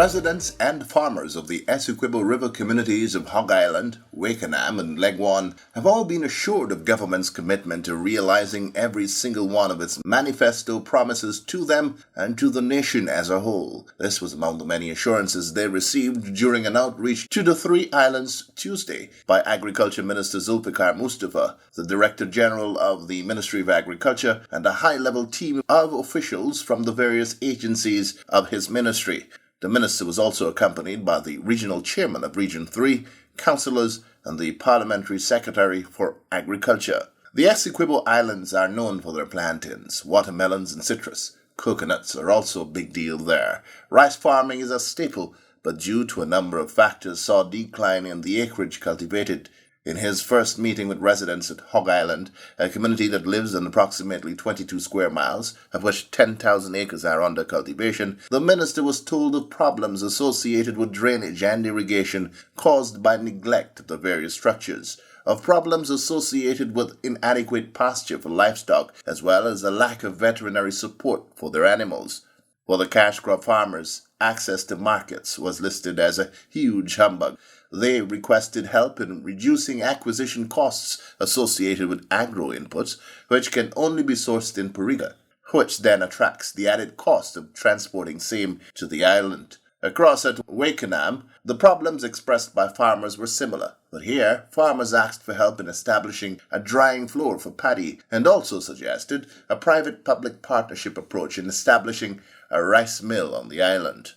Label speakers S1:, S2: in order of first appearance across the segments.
S1: Residents and farmers of the Essequibo River communities of Hog Island, Wakenham, and Legwan have all been assured of government's commitment to realizing every single one of its manifesto promises to them and to the nation as a whole. This was among the many assurances they received during an outreach to the three islands Tuesday by Agriculture Minister Zulfikar Mustafa, the Director General of the Ministry of Agriculture, and a high-level team of officials from the various agencies of his ministry. The minister was also accompanied by the regional chairman of Region 3, councillors, and the parliamentary secretary for agriculture. The Essequibo Islands are known for their plantains, watermelons, and citrus. Coconuts are also a big deal there. Rice farming is a staple, but due to a number of factors saw a decline in the acreage cultivated. In his first meeting with residents at Hog Island, a community that lives on approximately 22 square miles, of which 10,000 acres are under cultivation, the minister was told of problems associated with drainage and irrigation caused by neglect of the various structures, of problems associated with inadequate pasture for livestock, as well as a lack of veterinary support for their animals. For the cash crop farmers, access to markets was listed as a huge humbug. They requested help in reducing acquisition costs associated with agro inputs, which can only be sourced in Pariga, which then attracts the added cost of transporting same to the island. Across at Wakenham, the problems expressed by farmers were similar, but here farmers asked for help in establishing a drying floor for paddy and also suggested a private-public partnership approach in establishing a rice mill on the island.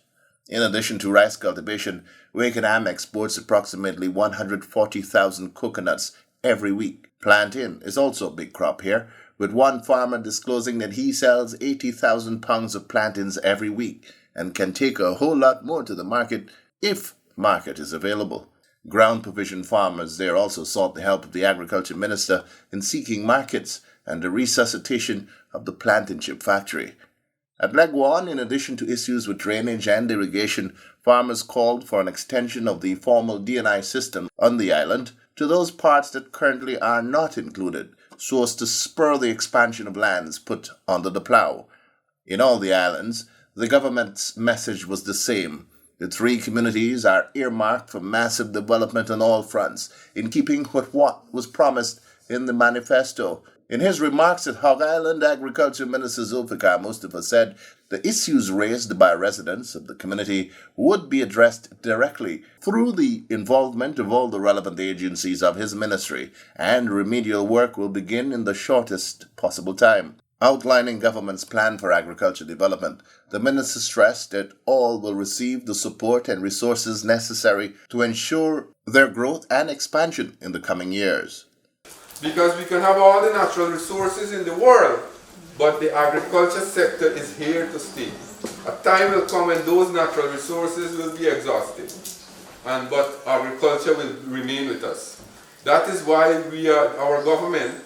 S1: In addition to rice cultivation, Wakenham exports approximately 140,000 coconuts every week. Plantain is also a big crop here, with one farmer disclosing that he sells 80,000 pounds of plantains every week and can take a whole lot more to the market if market is available. Ground provision farmers there also sought the help of the Agriculture Minister in seeking markets and the resuscitation of the plantain chip factory. At Legwan, in addition to issues with drainage and irrigation, farmers called for an extension of the formal D&I system on the island to those parts that currently are not included, so as to spur the expansion of lands put under the plough. In all the islands, the government's message was the same. The three communities are earmarked for massive development on all fronts, in keeping with what was promised in the manifesto. In his remarks at Hog Island, Agriculture Minister Zulfikar Mustafa said the issues raised by residents of the community would be addressed directly through the involvement of all the relevant agencies of his ministry, and remedial work will begin in the shortest possible time. Outlining government's plan for agriculture development, the minister stressed that all will receive the support and resources necessary to ensure their growth and expansion in the coming years.
S2: Because we can have all the natural resources in the world, but the agriculture sector is here to stay. A time will come when those natural resources will be exhausted, but agriculture will remain with us. That is why our government,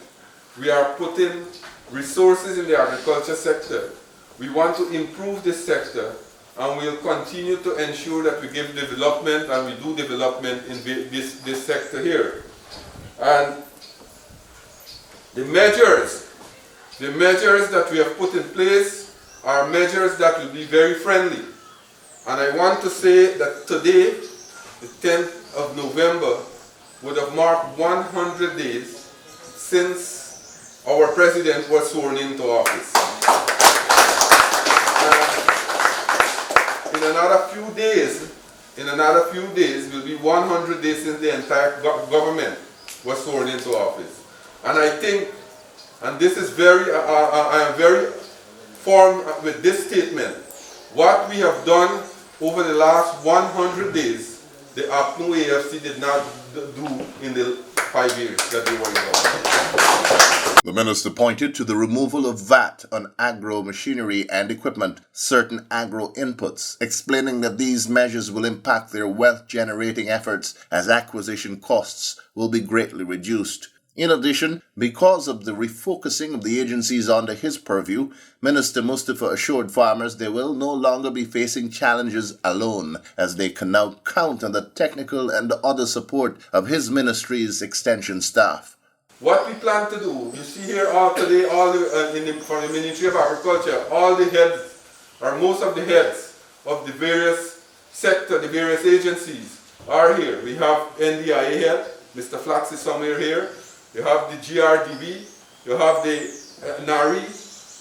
S2: we are putting resources in the agriculture sector. We want to improve this sector, and we'll continue to ensure that we give development and we do development in this sector here. And the measures that we have put in place are measures that will be very friendly. And I want to say that today, the 10th of November, would have marked 100 days since our president was sworn into office. In another few days will be 100 days since the entire government was sworn into office. And I think, and this is I am very firm with this statement, what we have done over the last 100 days, the APNU AFC did not do in the 5 years that they were involved.
S1: The minister pointed to the removal of VAT on agro machinery and equipment, certain agro inputs, explaining that these measures will impact their wealth-generating efforts as acquisition costs will be greatly reduced. In addition, because of the refocusing of the agencies under his purview, Minister Mustafa assured farmers they will no longer be facing challenges alone, as they can now count on the technical and other support of his ministry's extension staff.
S2: What we plan to do, you see here today, from the Ministry of Agriculture, all the heads, or most of the heads of the various sector, the various agencies are here. We have NDIA head, Mr. Flax is somewhere here. You have the GRDB, you have the NARI,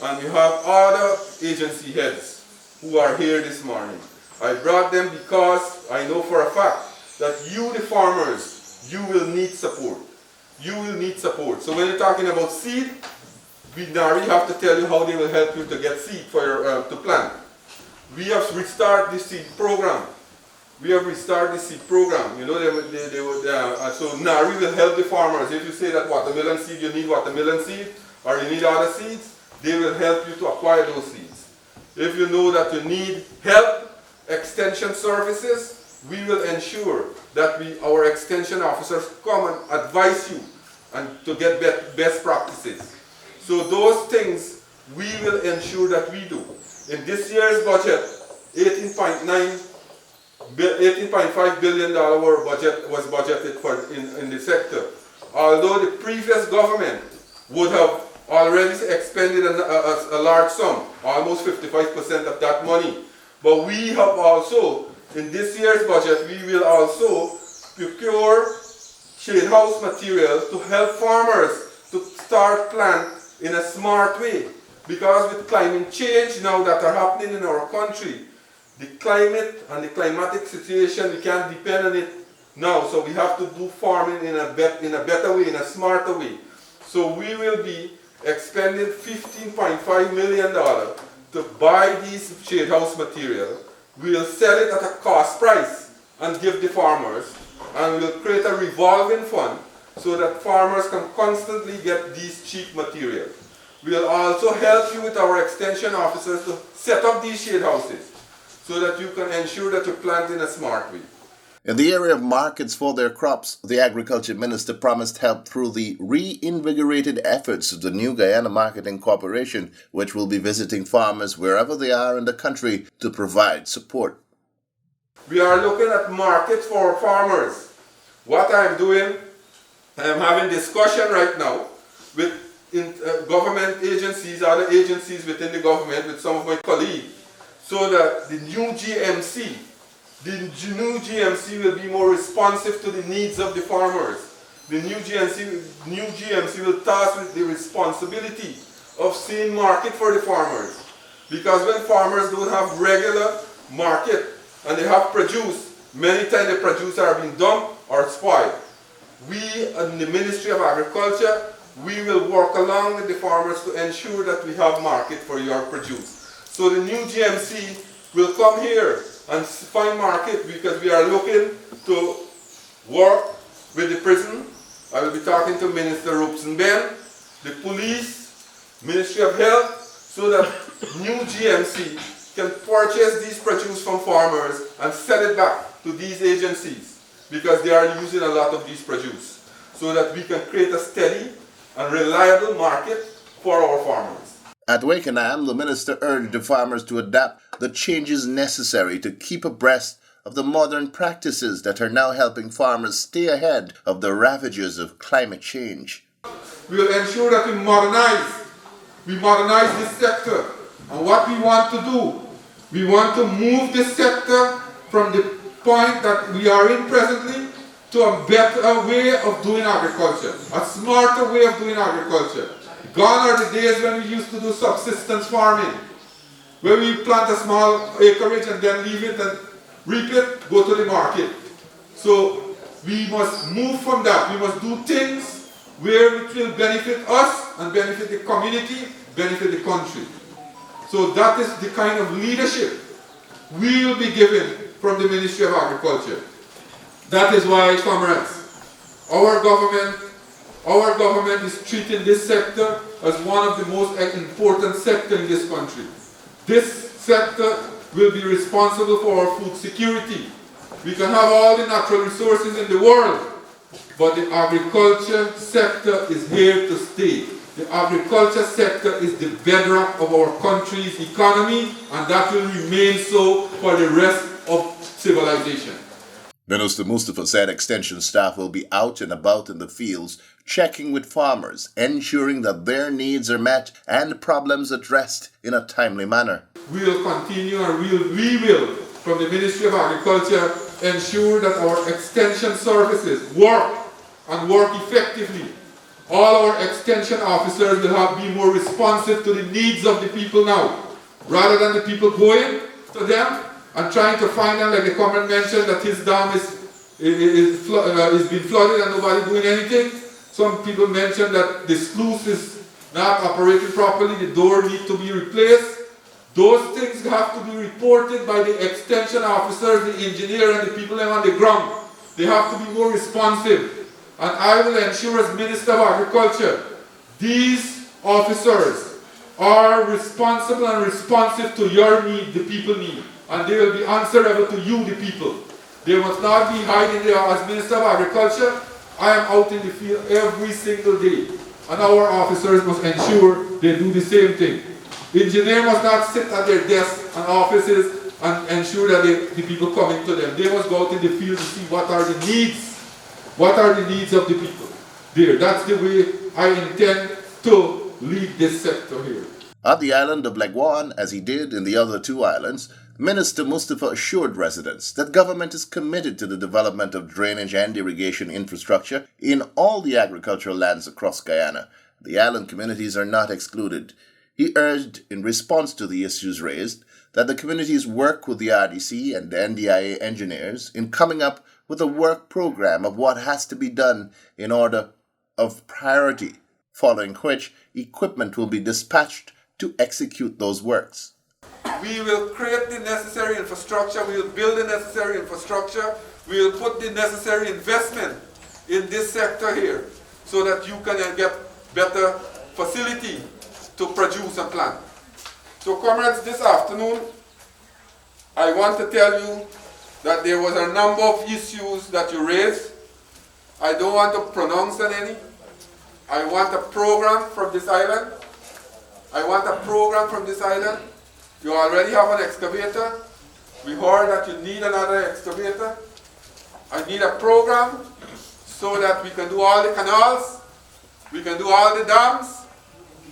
S2: and you have other agency heads who are here this morning. I brought them because I know for a fact that you, the farmers, you will need support. You will need support. So when you're talking about seed, we NARI have to tell you how they will help you to get seed for your, to plant. We have restarted the seed program. We have restarted the seed program. You know, so NARI will help the farmers. If you say that watermelon seed, you need watermelon seed, or you need other seeds, they will help you to acquire those seeds. If you know that you need help, extension services, we will ensure that our extension officers come and advise you and to get best practices. So those things we will ensure that we do. In this year's budget, $18.5 billion budget was budgeted for in the sector. Although the previous government would have already expended a large sum, almost 55% of that money. But we have also, in this year's budget, we will also procure shade house material to help farmers to start plant in a smart way. Because with climate change now that are happening in our country, the climate and the climatic situation, we can't depend on it now. So we have to do farming in a better way, in a smarter way. So we will be expending $15.5 million to buy these shade house material. We'll sell it at a cost price and give the farmers, and we'll create a revolving fund so that farmers can constantly get these cheap material. We'll also help you with our extension officers to set up these shade houses so that you can ensure that you plant in a smart way.
S1: In the area of markets for their crops, the Agriculture Minister promised help through the reinvigorated efforts of the New Guyana Marketing Corporation, which will be visiting farmers wherever they are in the country to provide support.
S2: We are looking at markets for farmers. What I'm doing, I'm having discussion right now with government agencies, other agencies within the government, with some of my colleagues, so that the new GMC will be more responsive to the needs of the farmers. The new GMC will task with the responsibility of seeing market for the farmers. Because when farmers don't have regular market and they have produce, many times the produce are being dumped or spoiled. We in the Ministry of Agriculture, we will work along with the farmers to ensure that we have market for your produce. So the new GMC will come here and find market, because we are looking to work with the prison. I will be talking to Minister Robeson-Ben, the police, Ministry of Health, so that new GMC can purchase these produce from farmers and sell it back to these agencies, because they are using a lot of these produce, so that we can create a steady and reliable market for our farmers.
S1: At Wakenham, the minister urged the farmers to adapt the changes necessary to keep abreast of the modern practices that are now helping farmers stay ahead of the ravages of climate change.
S2: We will ensure that we modernize this sector. And what we want to do, we want to move this sector from the point that we are in presently to a better way of doing agriculture, a smarter way of doing agriculture. Gone are the days when we used to do subsistence farming, where we plant a small acreage and then leave it and reap it, go to the market. So we must move from that. We must do things where it will benefit us and benefit the community, benefit the country. So that is the kind of leadership we will be given from the Ministry of Agriculture. That is why, comrades, our government is treating this sector as one of the most important sectors in this country. This sector will be responsible for our food security. We can have all the natural resources in the world, but the agriculture sector is here to stay. The agriculture sector is the bedrock of our country's economy, and that will remain so for the rest of civilization.
S1: Minister Mustafa said extension staff will be out and about in the fields, checking with farmers, ensuring that their needs are met and problems addressed in a timely manner.
S2: We will continue and we will from the Ministry of Agriculture ensure that our extension services work and work effectively. All our extension officers will be more responsive to the needs of the people now, rather than the people going to them and trying to find them, like the comment mentioned, that his dam is being flooded and nobody doing anything. Some people mentioned that the sluice is not operating properly, the door needs to be replaced. Those things have to be reported by the extension officers, the engineer, and the people on the ground. They have to be more responsive. And I will ensure, as Minister of Agriculture, these officers are responsible and responsive to your need, the people need. And they will be answerable to you, the people. They must not be hiding there. As Minister of Agriculture, I am out in the field every single day. And our officers must ensure they do the same thing. Engineers must not sit at their desks and offices and ensure that the people coming to them. They must go out in the field to see what are the needs. What are the needs of the people there? That's the way I intend to lead this sector here.
S1: On the island of Legwan, as he did in the other two islands, Minister Mustafa assured residents that government is committed to the development of drainage and irrigation infrastructure in all the agricultural lands across Guyana. The island communities are not excluded. He urged, in response to the issues raised, that the communities work with the RDC and the NDIA engineers in coming up with a work program of what has to be done in order of priority, following which equipment will be dispatched to execute those works.
S2: We will create the necessary infrastructure, we will build the necessary infrastructure, we will put the necessary investment in this sector here so that you can get better facility to produce and plant. So comrades, this afternoon, I want to tell you that there was a number of issues that you raised. I don't want to pronounce on any. I want a program from this island. I want a program from this island. You already have an excavator. We heard that you need another excavator. I need a program so that we can do all the canals, we can do all the dams,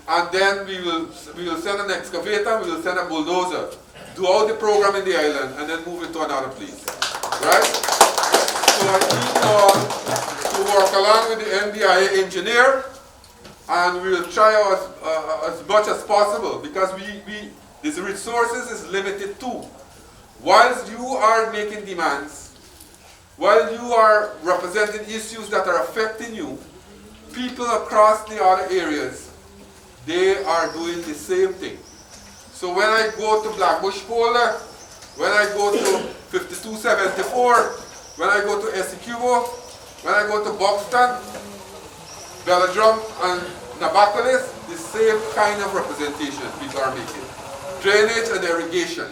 S2: and then we will send an excavator, we will send a bulldozer. Do all the program in the island and then move it to another place. Right? So I need you all to work along with the NDIA engineer, and we will try as much as possible, because these resources is limited too. Whilst you are making demands, while you are representing issues that are affecting you, people across the other areas, they are doing the same thing. So when I go to Blackbush Polder, when I go to 5274, when I go to Essequibo, when I go to Buxton, Belladrum and Nabacolis, the same kind of representation people are making. Drainage and irrigation.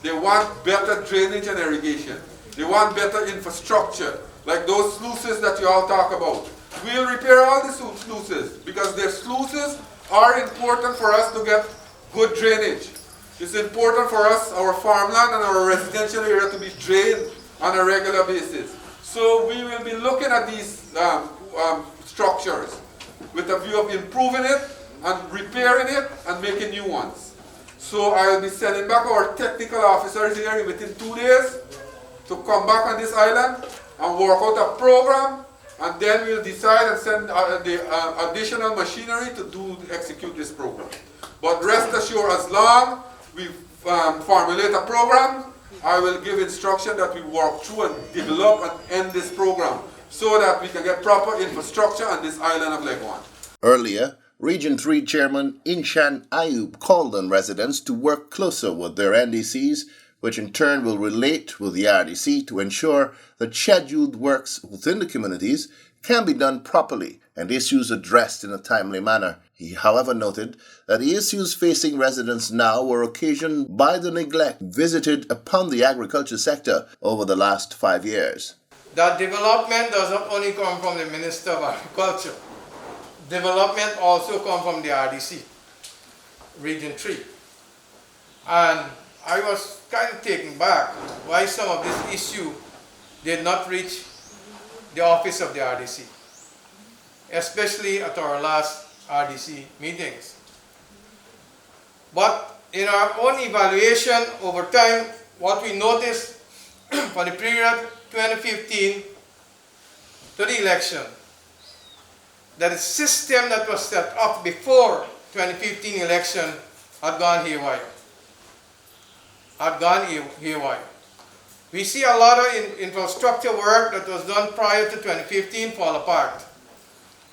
S2: They want better drainage and irrigation. They want better infrastructure, like those sluices that you all talk about. We'll repair all the sluices, because their sluices are important for us to get good drainage. It's important for us, our farmland and our residential area, to be drained on a regular basis. So we will be looking at these structures with a view of improving it and repairing it and making new ones. So I will be sending back our technical officers here within 2 days to come back on this island and work out a program, and then we'll decide and send the additional machinery to execute this program. But rest assured, as long we formulate a program, I will give instruction that we work through and develop and end this program so that we can get proper infrastructure on this island of Legwan.
S1: Earlier, Region 3 Chairman Inshan Ayub called on residents to work closer with their NDCs, which in turn will relate with the RDC to ensure that scheduled works within the communities can be done properly and issues addressed in a timely manner. He, however, noted that the issues facing residents now were occasioned by the neglect visited upon the agriculture sector over the last 5 years.
S3: That development doesn't only come from the Minister of Agriculture. Development also comes from the RDC, Region 3. And I was kind of taken back why some of this issue did not reach the office of the RDC, especially at our last RDC meetings. But in our own evaluation over time, what we noticed for the period 2015 to the election, that the system that was set up before 2015 election had gone haywire. We see a lot of infrastructure work that was done prior to 2015 fall apart.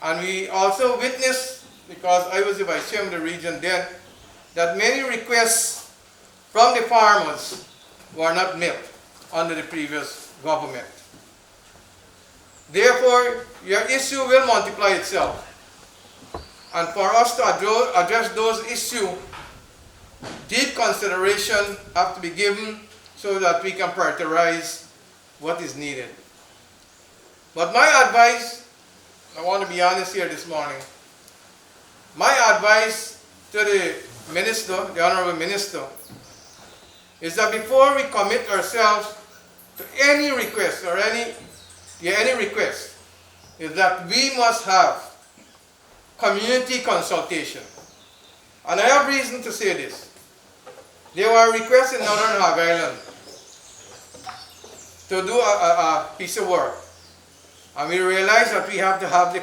S3: And we also witnessed, because I was the vice chairman of the region then, that many requests from the farmers were not met under the previous government. Therefore, your issue will multiply itself. And for us to address those issues, deep consideration have to be given so that we can prioritize what is needed. But my advice, I want to be honest here this morning, my advice to the minister, the honorable minister, is that before we commit ourselves to any request or any request, is that we must have community consultation. And I have reason to say this. There were requests in Northern Hog Island to do a piece of work. And we realized that we have to have the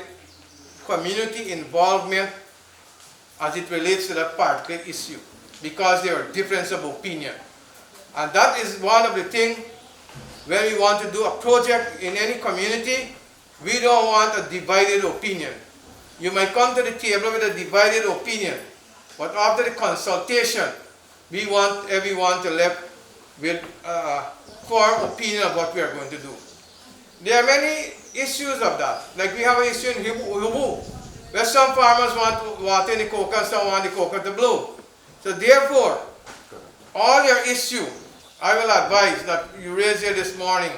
S3: community involvement as it relates to that particular issue, because there are differences of opinion. And that is one of the things when we want to do a project in any community, we don't want a divided opinion. You might come to the table with a divided opinion, but after the consultation, we want everyone to left with form opinion of what we are going to do. There are many issues of that. Like we have an issue in Hubu, where some farmers want water in the cocoa and some want the cocoa to blow. So therefore, all your issue, I will advise that you raise here this morning,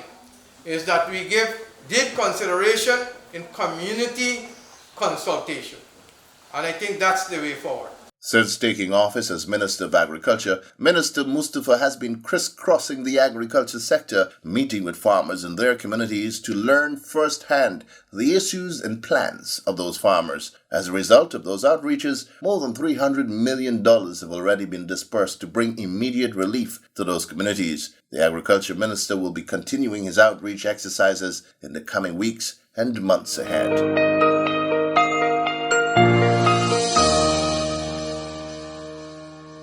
S3: is that we give deep consideration in community consultation. And I think that's the way forward.
S1: Since taking office as Minister of Agriculture, Minister Mustafa has been crisscrossing the agriculture sector, meeting with farmers in their communities to learn firsthand the issues and plans of those farmers. As a result of those outreaches, more than $300 million have already been dispersed to bring immediate relief to those communities. The Agriculture Minister will be continuing his outreach exercises in the coming weeks and months ahead.